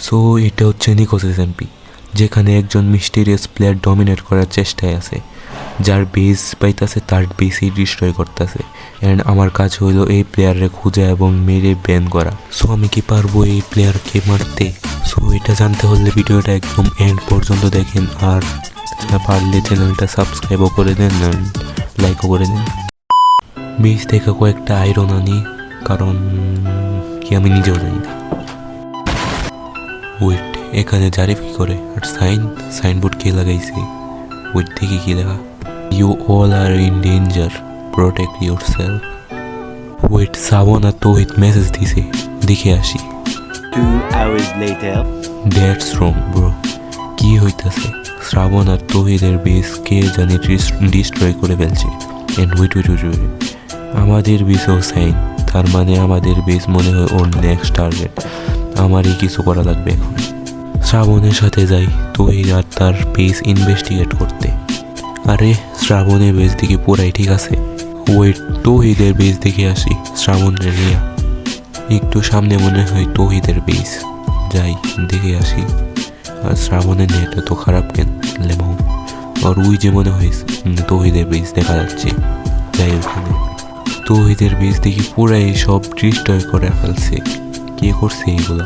So এটা হচ্ছে নিকোসিস MP, যেখানে একজন মিস্টিরিয়াস প্লেয়ার ডমিনেট করার চেষ্টায় আছে, যার বেস পাইতেছে তার বেসই ডিস্ট্রয় করতেছে। অ্যান্ড আমার কাজ হইলো এই প্লেয়ারে খুঁজা এবং মেরে ব্যান করা। সো আমি কি পারবো এই প্লেয়ারকে মারতে? সো এটা জানতে হলে ভিডিওটা একদম এন্ড পর্যন্ত দেখেন, আর পারলে চ্যানেলটা সাবস্ক্রাইবও করে দেন আর লাইকও করে দেন। বেস থেকে কয়েকটা আয়রন আনি, কারণ কি আমি নিজেও জানি না। ওয়েট, এখানে জারিফ কি করে? আর সাইনবোর্ড কে লাগাইছে? ওয়েট, দেখি কি লেখা, you all are in danger, protect yourself. Wait, Shrabon আর তৌহিদ মেসেজ দিছে, দেখে আসি। 2 hours later. That's wrong bro, কি হইতাছে? শ্রাবণ আর তৌহিদের বেস কে জানি ডিস্ট্রয় করে ফেলছে। এন্ড ওয়েট, আমাদের বেসও সাইন, তার মানে আমাদের বেস মনে হয় ওর নেক্সট টার্গেট। আমারই কিছু করা লাগবে এখন। শ্রাবণের সাথে যাই তৌহিদ আর তার বেস ইনভেস্টিগেট করতে। আরে শ্রাবণের বেস দিকে পুরাই ঠিক আছে। ওয়েট, তৌহিদের বেস দেখে আসি। শ্রাবণের রিয়া একটু সামনে মনে হয় তৌহিদের বেস, যাই দেখে আসি। আর শ্রাবণের নেট তো খারাপ কেন লেমাও, আর ওই যে মনে হয় তৌহিদের বেস দেখা যাচ্ছে, যাই ওখানে। তৌহিদের বেস দেখি পুরাই সব ডিস্ট্রয় করে ফেলছে। কে করছে এইগুলা?